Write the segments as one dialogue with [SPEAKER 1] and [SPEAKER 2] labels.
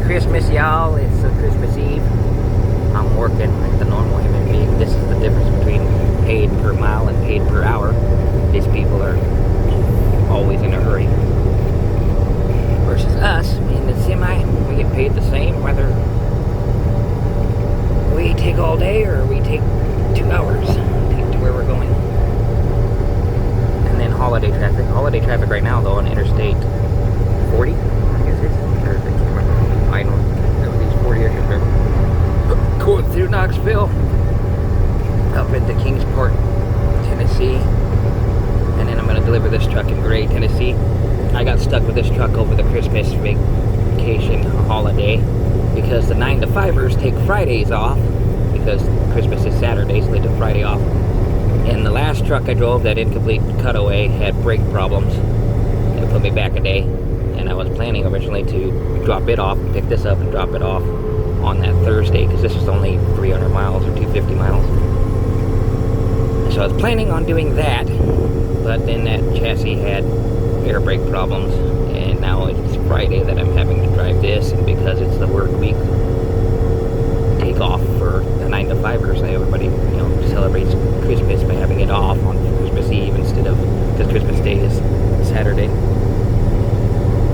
[SPEAKER 1] Christmas, y'all. It's Christmas Eve. I'm working like the normal human being. This is the difference between paid per mile and paid per hour. These people are always in a hurry. Versus us, in the semi, we get paid the same whether we take all day or we take 2 hours to get to where we're going. And then holiday traffic. Holiday traffic right now, though, on Interstate 40, I guess it's, or I can't remember. I know there were these 40 acres there. Going through Knoxville, up into Kingsport, Tennessee, and then I'm going to deliver this truck in Gray, Tennessee. I got stuck with this truck over the Christmas vacation holiday because the 9-to-5ers take Fridays off because Christmas is Saturday, so they took Friday off. And the last truck I drove, that incomplete cutaway, had brake problems. It put me back a day, and I was planning originally to drop it off, pick this up and drop it off on that Thursday because this was only 300 miles or 250 miles. So I was planning on doing that, but then that chassis had air brake problems, and now it's Friday that I'm having to drive this, and because it's the work week, take off for the 9-to-5ers. Everybody, celebrates Christmas by having it off on Christmas Eve instead of, because Christmas Day is Saturday.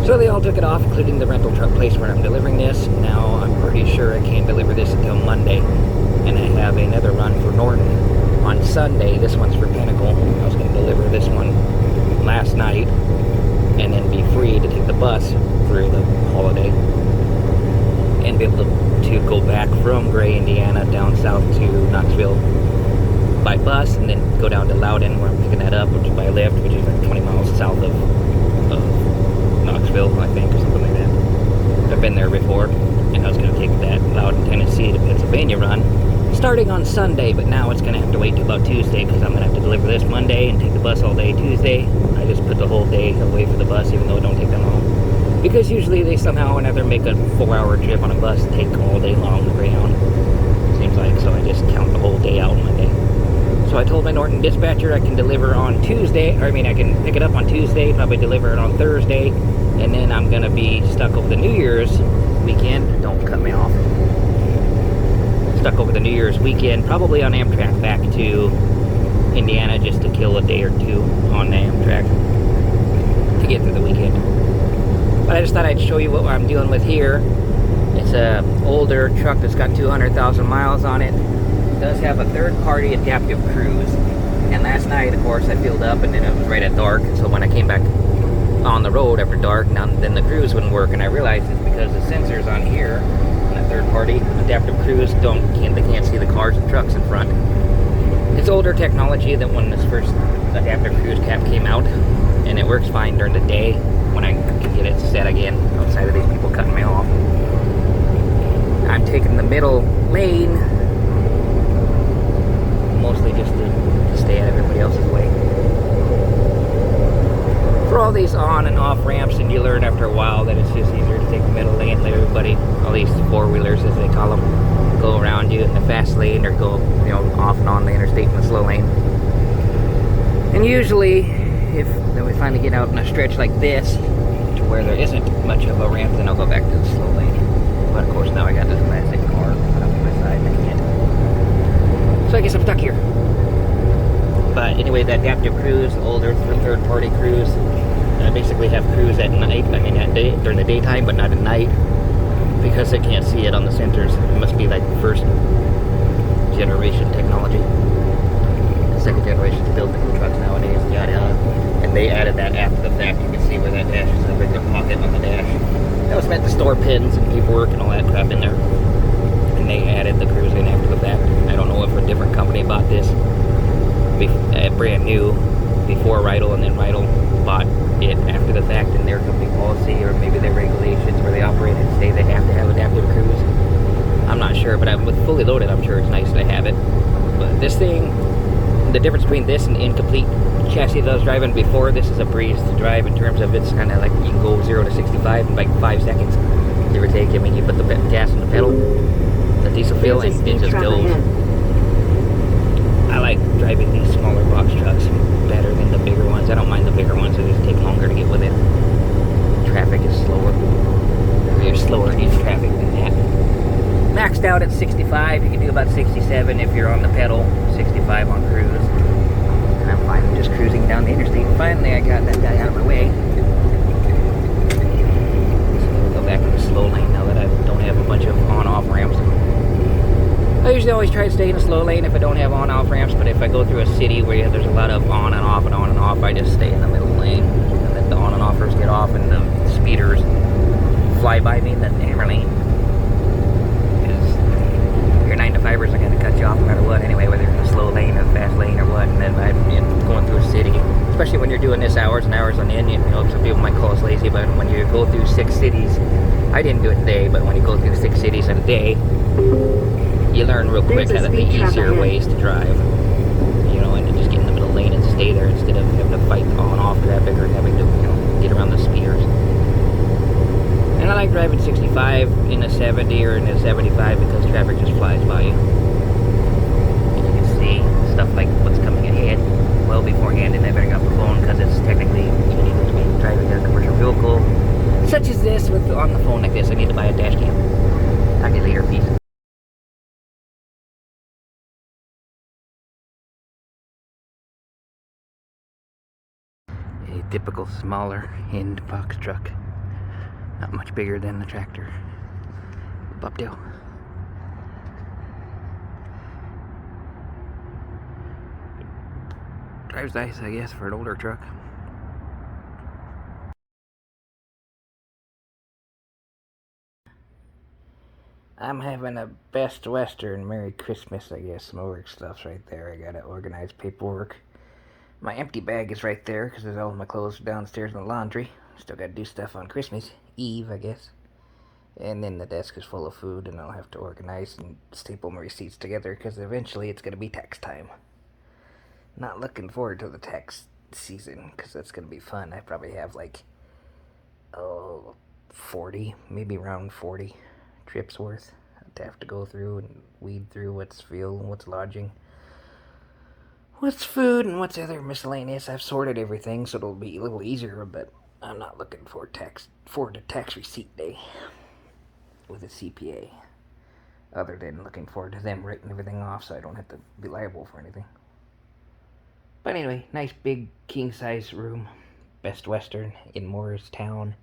[SPEAKER 1] So they all took it off, including the rental truck place where I'm delivering this. Now I'm pretty sure I can't deliver this until Monday, and I have another run for Norton on Sunday. This one's for Pinnacle. I was going to deliver this one last night and then be free to take the bus through the holiday and be able to go back from Gray, Indiana down south to Knoxville by bus, and then go down to Loudon where I'm picking that up, which is by lift, which is like 20 miles south of Knoxville, I think, or something like that. I've been there before, and I was going to take that Loudon, Tennessee to Pennsylvania run starting on Sunday, but now it's going to have to wait till about Tuesday because I'm going to have to deliver this Monday and take the bus all day Tuesday. I just put the whole day away for the bus, even though it don't take that long. Because usually they somehow or another make a 4-hour trip on a bus take all day long to Greyhound. Seems like, so I just count the whole day out Monday. So I told my Norton dispatcher I can deliver on Tuesday, I can pick it up on Tuesday, probably deliver it on Thursday, and then I'm going to be stuck over the New Year's weekend. Don't cut me off. Stuck over the New Year's weekend, probably on Amtrak back to Indiana just to kill a day or two on the Amtrak to get through the weekend. But I just thought I'd show you what I'm dealing with here. It's a older truck that's got 200,000 miles on it. It does have a third-party adaptive cruise. And last night, of course, I filled up and then it was right at dark. So when I came back on the road after dark, then the cruise wouldn't work. And I realized it's because the sensors on here, on that third-party adaptive cruise, they can't see the cars and trucks in front. It's older technology than when this first adaptive cruise cab came out, and it works fine during the day when I can get it set again outside of these people cutting me off. I'm taking the middle lane, mostly just to stay out of everybody else's way. For all these on and off ramps, and you learn after a while that it's just easier to take the middle lane, let everybody, all these four-wheelers as they call them, go around you in the fast lane or go off and on the interstate in the slow lane. And usually if then we finally get out in a stretch like this to where there isn't much of a ramp, then I'll go back to the slow lane. But of course now I got this classic car put up to my side and I can't. So I guess I'm stuck here. But anyway, the adaptive cruise, older third-party cruise, I basically have cruise at night, during the daytime, but not at night, because I can't see it on the sensors. It must be like first generation technology. The second generation to build the trucks nowadays, and they added that after the fact. You can see where that dash is, a regular pocket on the dash. That was meant to store pins and paperwork and all that crap in there. And they added the cruise in after the fact. I don't know if a different company bought this brand new before Rydal, and then Rydal bought it after the fact in their company policy, or maybe their regulations where they operate and say they have to have adaptive cruise. I'm not sure, but with fully loaded, I'm sure it's nice to have it. But this thing, the difference between this and the incomplete chassis that I was driving before, this is a breeze to drive in terms of it's kind of like you can go 0 to 65 in like 5 seconds, give or take. I mean, you put the gas on the pedal, the diesel fuel, and it just goes. I like driving these smaller box trucks better than the bigger ones. I don't mind the bigger ones, they just take longer to get with it. Traffic is slower. You're slower in traffic. about at 65. You can do about 67 if you're on the pedal, 65 on cruise. And I'm fine just cruising down the interstate. Finally, I got that guy out of my way. So I'll go back in the slow lane now that I don't have a bunch of on-off ramps. I usually always try to stay in a slow lane if I don't have on-off ramps, but if I go through a city where there's a lot of on and off and on and off, I just stay in the middle lane. And let the on and offers get off and the speeders fly by me in the hammer lane. Because your 9 to 5ers are going to cut you off no matter what anyway, whether you're in a slow lane or fast lane or what. And then I'm going through a city, especially when you're doing this hours and hours on end, you know, some people might call us lazy, but when you go through 6 cities, I didn't do it today, but when you go through 6 cities in a day, you learn real quick kind of the easier ways to drive, you know, and then just get in the middle lane and stay there instead of having to fight on and off traffic or having to, you know, get around the speeders. And I like driving 65 in a 70 or in a 75 because traffic just flies by you. And you can see stuff like what's coming ahead well beforehand, and I better get off the phone because it's technically illegal to be driving a commercial vehicle such as this with on the phone like this. I need to buy a dash cam. Talk to you later, peace. A typical smaller end box truck, not much bigger than the tractor. Bobtail. Drives nice, I guess, for an older truck. I'm having a Best Western Merry Christmas, I guess. My work stuff's right there. I gotta organize paperwork. My empty bag is right there because all my clothes are downstairs in the laundry. Still gotta do stuff on Christmas Eve, I guess. And then the desk is full of food, and I'll have to organize and staple my receipts together because eventually it's gonna be tax time. Not looking forward to the tax season because that's gonna be fun. I probably have like 40, maybe around 40 trips worth to have to go through and weed through what's fuel and what's lodging, what's food, and what's other miscellaneous. I've sorted everything so it'll be a little easier, but I'm not looking forward to tax receipt day with a CPA, other than looking forward to them writing everything off so I don't have to be liable for anything. But anyway, nice big king-size room, Best Western in Morristown,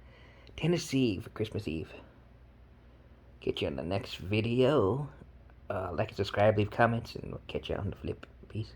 [SPEAKER 1] Tennessee for Christmas Eve. Catch you on the next video. Like and subscribe, leave comments, and we'll catch you on the flip. Peace.